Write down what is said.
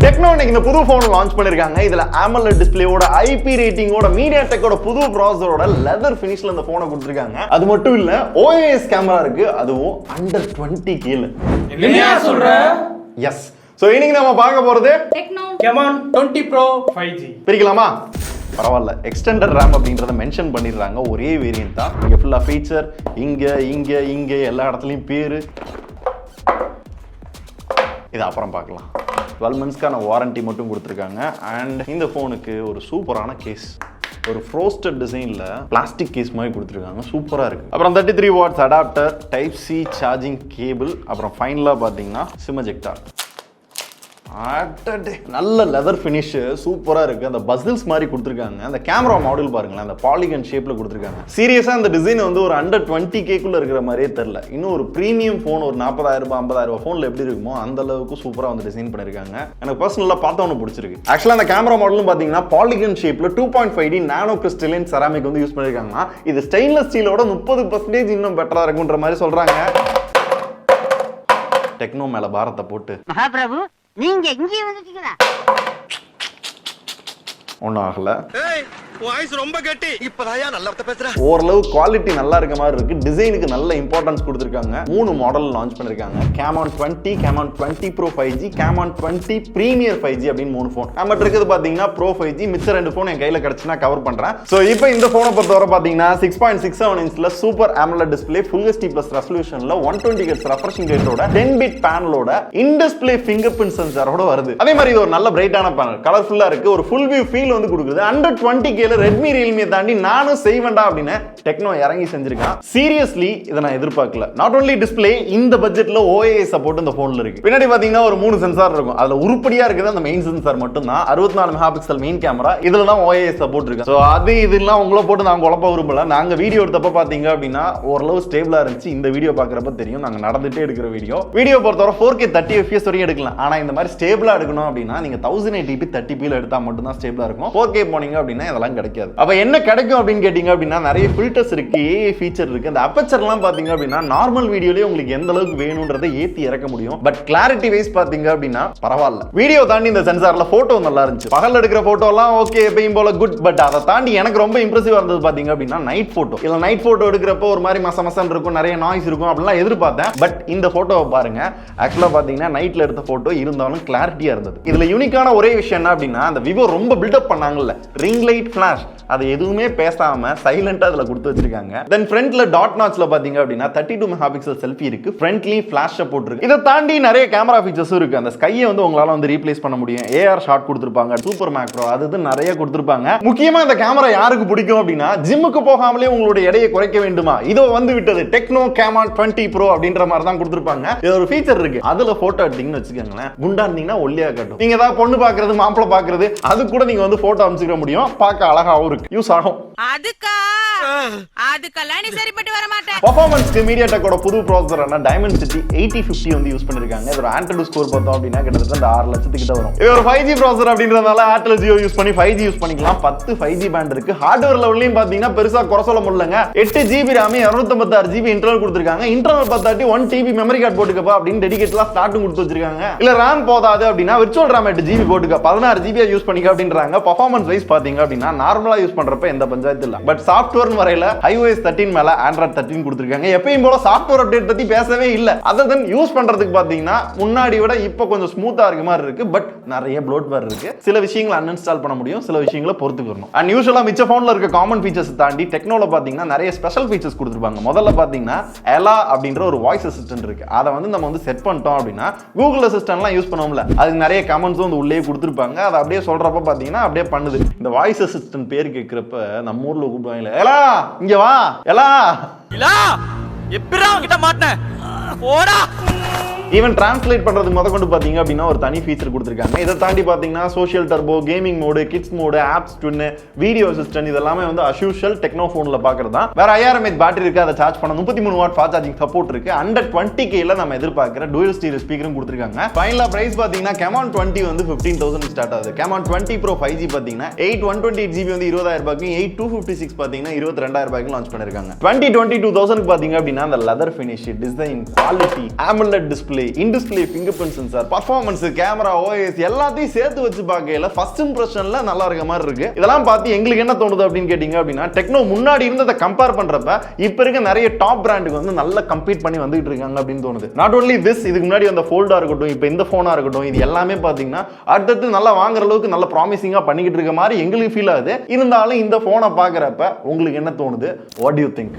Techno இன்னைக்கு இந்த புது போன் லான்ச் பண்ணிருக்காங்க. இதுல AMOLED டிஸ்ப்ளேயோட IP ரேட்டிங்கோட MediaTekோட புது ப்ராசஸரோட லெதர் ஃபினிஷ்ல இந்த போனை கொடுத்திருக்காங்க. அது மட்டும் இல்ல OIS கேமரா இருக்கு, அதுவும் அண்டர் 20 கீழ. என்னையா சொல்ற? எஸ். சோ இன்னைக்கு நம்ம பார்க்க போறது டெக்னோ கமான் 20 Pro 5G. பிரிக்கலாமா? பரவாயில்ல, எக்ஸ்டெண்டட் ரேம் அப்படின்றத மென்ஷன் பண்ணிடுறாங்க. ஒரே வேரியன்ட் தான். இங்க ஃபுல்லா ஃபீச்சர், இங்க எல்லா இடத்துலயும் பேரு. இது அப்புறம் பார்க்கலாம். 12 monthsக்கான வாரண்டி மட்டும் கொடுத்துருக்காங்க. அண்ட் இந்த ஃபோனுக்கு ஒரு சூப்பரான கேஸ், ஒரு ஃப்ரோஸ்டட் டிசைன்ல பிளாஸ்டிக் கேஸ் மாதிரி கொடுத்துருக்காங்க. சூப்பரா இருக்கு. அப்புறம் 33 watts adapter, type C charging cable, அப்புறம் ஃபைனலா பாத்தீங்கன்னா சிம் எஜெக்டர். நல்ல லெதர் ஃபினிஷ், சூப்பரா இருக்கு. அந்த பசில்ஸ் மாதிரி கொடுத்துருக்காங்க. அந்த கேமரா மாடல் பாருங்களேன், அந்த பாலிகன் ஷேப்ல கொடுத்துருக்காங்க. சீரியஸா அந்த டிசைன் வந்து ஒரு அண்டர் 20K இருக்கிற மாதிரியே தெரியல. இன்னும் ஒரு பிரீமியம் போன், ஒரு 40,000 50,000 போன்ல எப்படி இருக்குமோ அந்த அளவுக்கு சூப்பரா வந்து டிசைன் பண்ணிருக்காங்க. எனக்கு பர்சனலா பார்த்தா ஒன்று பிடிச்சிருக்கு. ஆக்சுவலா அந்த கேமரா மாடலும் பாத்தீங்கன்னா பாலிகன் ஷேப்ல 2.5D நானோ கிறிஸ்டலின் செராமிக் வந்து யூஸ் பண்ணிருக்காங்க. இது ஸ்டெயின்லெஸ் ஸ்டீலோட 30% இன்னும் பெட்டரா இருக்குன்ற மாதிரி சொல்றாங்க. டெக்னோ மேல பாரத்தை போட்டு மகாபிரபு நீங்க இங்கே வந்துட்டீங்களா? ஒன்றும் ஆகல. வாய்ஸ் ரொம்ப கெட்டி. இப்பதாயா நல்ல பேசுற. ஓரளவு குவாலிட்டி நல்லா இருக்க மாதிரி இருக்கு. டிசைனுக்கு நல்ல இம்பார்ட்டன்ஸ் கொடுத்துருக்காங்க. 3 மாடல் லான்ச் பண்ணிருக்காங்க. Camon 20, Camon 20 Pro 5G, Camon 20 Premier 5G அப்படின்னு 3 போன். நம்மகிட்ட இருக்குது பாத்தீங்கன்னா Pro 5G. மிச்ச 2 போன் என் கையில கிடைச்சுனா கவர் பண்றேன். சோ இப்போ இந்த போனை பொறுத்தவரை பாத்தீங்கன்னா 6.67 இன்ச்ல super AMOLED display, Full HD+ ரெசல்யூஷன்ல 120 Hz ரெஃப்ரெஷிங் ரேட்டோட 10-bit பேனலோட இன் டிஸ்ப்ளே ஃபிங்கர் பிரிண்ட் சென்சாரோட வருது. அதே மாதிரி இது ஒரு நல்ல பிரைட்டான பேனல், கலர்ஃபுல்லா இருக்கு. ஒரு ஃபுல் வியூ ஃபீல் வந்து கொடுக்குது. அண்டர் 20K ரெட்மி ரியல்மியை தாண்டி நானும் செய்வேண்டா அப்படின்னு டெக்னோ இறங்கி செஞ்சிருக்கான். சீரியஸ்லி இதை நான் எதிர்பார்க்கல. நாட் ஒன்லி டிஸ்ப்ளே, இந்த பட்ஜெட்ல OIS சப்போர்ட் இந்த போன்ல இருக்கு. பின்னாடி பாத்தீங்கன்னா ஒரு 3 சென்சார் இருக்கும். அதுல உருப்படியா இருக்குது அந்த மெயின் சென்சார் மட்டும் தான். 64 மெகாபிக்சல் மெயின் கேமரா, இதுல தான் OIS சப்போர்ட் இருக்கு. சோ அது இதெல்லாம் உங்களை போட்டு நான் குழப்ப விரும்பல. நாங்க வீடியோ எடுத்தப்ப பாத்தீங்க அப்படின்னா ஓரளவு ஸ்டேபிளா இருந்துச்சு. இந்த வீடியோ பாக்குறப்ப தெரியும், நாங்க நடந்துட்டே எடுக்கிற வீடியோ பொறுத்தவரை 4K 30 FPS வரையும் எடுக்கலாம். ஆனா இந்த மாதிரி ஸ்டேபிளா எடுக்கணும் அப்படின்னா நீங்க 1080p 30p எடுத்தா மட்டும் தான் ஸ்டேபிளா இருக்கும். 4K போனீங்க அப்படின்னா இதெல்லாம் கிடைக்காது. அப்ப என்ன கிடைக்கும் அப்படின்னு கேட்டீங்க அப்படின்னா நிறைய ஃபில்டர்ஸ் இருக்கு, AI ஃபீச்சர் இருக்கு. அந்த அப்பச்சர்லாம் பாத்தீங்க அப்படின்னா நார்மல் வீடியோலயே உங்களுக்கு எந்த அளவுக்கு வேணும்ன்றதை ஏத்தி இறக்க முடியும். பட் கிளாரிட்டி வைஸ் பாத்தீங்க அப்படின்னா பரவாயில்ல. வீடியோ தாண்டி இந்த சென்சார்ல போட்டோ நல்லா இருந்துச்சு. பகல் எடுக்கிற போட்டோ எல்லாம் ஓகே எப்பயும் போல குட். பட் அதை தாண்டி எனக்கு ரொம்ப இம்ப்ரெசிவா இருந்தது பாத்தீங்க அப்படின்னா நைட் போட்டோ. இல்ல நைட் போட்டோ எடுக்கிறப்போ ஒரு மாதிரி மசமசன் இருக்கும், நிறைய நாய்ஸ் இருக்கும் அப்படிலாம் எதிர்பார்த்தேன். பட் இந்த போட்டோவை பாருங்க, ஆக்சுவலா பாத்தீங்கன்னா நைட்ல எடுத்த போட்டோ இருந்தாலும் கிளாரிட்டியா இருந்தது. இதுல யூனிக்கான ஒரே விஷயம் என்ன அப்படின்னா அந்த விவோ ரொம்ப பில்டப் பண்ணாங்கல்ல ரிங் லைட் ஃபிளாஷ், அது எதுவுமே பேசாம சைலண்டா அதுல கொடுத்து வச்சிருக்காங்க. தென் ஃப்ரண்ட்ல டாட் நாட்ச்ல பாத்தீங்க அப்படின்னா 32 மெகாபிக்சல் செல்ஃபி இருக்கு. ஃப்ரண்ட்லி ஃபிளாஷ் போட்டுருக்கு. இதை தாண்டி நிறைய கேமரா ஃபீச்சர்ஸும் இருக்கு. அந்த ஸ்கையை வந்து உங்களால வந்து ரீப்ளேஸ் பண்ண முடியும். AR ஷாட் கொடுத்துருப்பாங்க, சூப்பர் மேக்ரோ, அது நிறைய கொடுத்துருப்பாங்க. முக்கியமா இந்த கேமரா யாருக்கு பிடிக்கும் அப்படின்னா ஜிம்முக்கு போகாமலே உங்களுடைய எடையை குறைக்க வேண்டுமா, இதோ வந்து விட்டது டெக்னோ Camon 20 Pro அப்படின்ற மாதிரி தான் கொடுத்துருப்பாங்க. இது ஒரு ஃபீச்சர் இருக்கு. அதுல போட்டோ எடுத்தீங்கன்னு வச்சுக்கோங்களேன், குண்டா இருந்தீங்கன்னா ஒல்லியா காட்டும். நீங்க ஏதாவது பொண்ணு பாக்குறது, மாப்பிள்ளை பாக்குறது, அது கூட நீங்க வந்து போட்டோ அமைச்சுக்க முடியும். பார்க்க அழகாவும் இருக்கு, யூஸ் ஆகும். அதுக்கெல்லாம் நீ சரிப்பட்டு வர மாட்டேன். பெர்ஃபார்மன்ஸ்க்கு MediaTekோட புது ப்ராசஸரான Dimensity 8050 வந்து யூஸ் பண்ணிருக்காங்க. இதோட AnTuTu ஸ்கோர் பார்த்தோம் அப்படின்னா கிட்டத்தட்ட 6 லட்சத்துக்கு கிட்ட வரும். இது ஒரு 5G ப்ராசஸர் அப்படின்றதால Airtel Jio யூஸ் பண்ணி 5G யூஸ் பண்ணிக்கலாம். 10 5G பேண்ட் இருக்கு. ஹார்ட்வேர் லெவல்லயும் பாத்தீங்கன்னா பெருசா குறை சொல்ல முடியலங்க. 8GB RAM 256GB இன்டர்னல் கொடுத்திருக்காங்க. இன்டர்னல் பார்த்தாட்டி 1TB மெமரி கார்டு போட்டுக்கப்பா அப்படின்னு டெடிகேட்டடா ஸ்டார்ட்டும் கொடுத்து வச்சிருக்காங்க. இல்ல RAM போதாது அப்படின்னா விர்ச்சுவல் RAM 8GB போட்டுக்க, 16GB யூஸ் பண்ணிக்க அப்படின்றாங்க. பெர்ஃபார்மன்ஸ் வைஸ் பாத்தீங்க அப்படின்னா நார்மலா யூஸ் பண்றப்ப எந்த பஞ்சாயத்து இல்ல. பட் சாஃப்ட்வேர் வரையில iOS 13 மேல Android 13 கொடுத்திருக்காங்க. எப்பயும் போல சாஃப்ட்வேர் அப்டேட் பத்தி பேசவே இல்ல. அதர் தென் யூஸ் பண்றதுக்கு பாத்தீங்கன்னா முன்னாடி விட இப்ப கொஞ்சம் ஸ்மூத்தா இருக்க மாதிரி இருக்கு. பட் நிறைய ப்ளோட்வேர் இருக்கு. சில விஷயங்களை அன்இன்ஸ்டால் பண்ண முடியும், சில விஷயங்களை பொறுத்துக்கணும். அண்ட் யூசுவலா மிச்ச போன்ல இருக்க காமன் ஃபீச்சர்ஸ் தாண்டி டெக்னோல பாத்தீங்கன்னா நிறைய ஸ்பெஷல் ஃபீச்சர்ஸ் கொடுத்திருப்பாங்க. முதல்ல பாத்தீங்கன்னா எலா அப்படின்ற ஒரு வாய்ஸ் அசிஸ்டன்ட் இருக்கு. அதை வந்து நம்ம வந்து செட் பண்ணிட்டோம் அப்படின்னா கூகுள் அசிஸ்டன்ட்லாம் யூஸ் பண்ணுவோம்ல, அதுக்கு நிறைய கமெண்ட்ஸும் வந்து உள்ளே கொடுத்திருப்பாங்க. அதை அப்படியே சொல்றப்ப பாத்தீங்கன்னா அப்படியே பண்ணுது. இந்த வாய்ஸ் அசிஸ்டன்ட் பேர் கேட்கிறப்ப நம்ம ஊர்ல கூப்பிடுவாங்க, எலா இங்க வா, எலா இல்ல எப்பறா கிட்ட மாட்டேன் போடா. ஈவன் டிரான்ஸ்லேட் பண்றதுக்கு முதற்கொண்டு பாத்தீங்க அப்படின்னா ஒரு தனி ஃபீச்சர் கொடுத்திருக்காங்க. இதை தாண்டி பாத்தீங்கன்னா social turbo, gaming mode, kids mode, apps twin, video assistant இதெல்லாமே வந்து அஸ்யூஷுவல் டெக்னோ போன்ல பாக்குறதா. வேற 5000 mAh பேட்டரி இருக்கு, அதை சார்ஜ் பண்ண 33 வாட் ஃபாஸ்ட் சார்ஜிங் சப்போர்ட் இருக்கு. அண்டர் 20K நம்ம எதிர்பார்க்கிற டூயல் ஸ்டீரியோ ஸ்பீக்கரும் கொடுத்திருக்காங்க. ஃபைனலா பிரைஸ் பாத்தீங்கன்னா Camon 20 வந்து 15,000 ஸ்டார்ட் ஆகுது. Camon 20 Pro 5G பாத்தீங்கன்னா 128GB வந்து 20,000 ரூபாய்க்கு, 8256 பாத்தீங்கன்னா 22,000 ரூபாய்க்கு லான்ச் பண்ணிருக்காங்க. 22,000 பாத்தீங்க அப்படின்னா அந்த leather finish, design, quality, AMOLED display, display, in display finger print sensor, performance, camera, OS எல்லாத்தையும் சேர்த்து வச்சு பார்க்கையில ஃபர்ஸ்ட் இம்ப்ரெஷன்ல நல்லா இருக்க மாதிரி இருக்கு. இதெல்லாம் பார்த்து எங்களுக்கு என்ன தோணுது அப்படின்னு கேட்டீங்க அப்படின்னா, டெக்னோ முன்னாடி இருந்ததை கம்பேர் பண்றப்ப இப்ப இருக்க நிறைய டாப் பிராண்டுக்கு வந்து நல்லா கம்பீட் பண்ணி வந்துட்டு இருக்காங்க அப்படின்னு தோணுது. நாட் ஒன்லி திஸ், இதுக்கு முன்னாடி அந்த ஃபோல்டா இருக்கட்டும், இப்போ இந்த போனா இருக்கட்டும், இது எல்லாமே பாத்தீங்கன்னா அடுத்தது நல்லா வாங்குற அளவுக்கு நல்ல ப்ராமிசிங்கா பண்ணிக்கிட்டு இருக்க மாதிரி எங்களுக்கு ஃபீல் ஆகுது. இருந்தாலும் இந்த போனை பாக்குறப்ப உங்களுக்கு என்ன தோணுது? What to you think?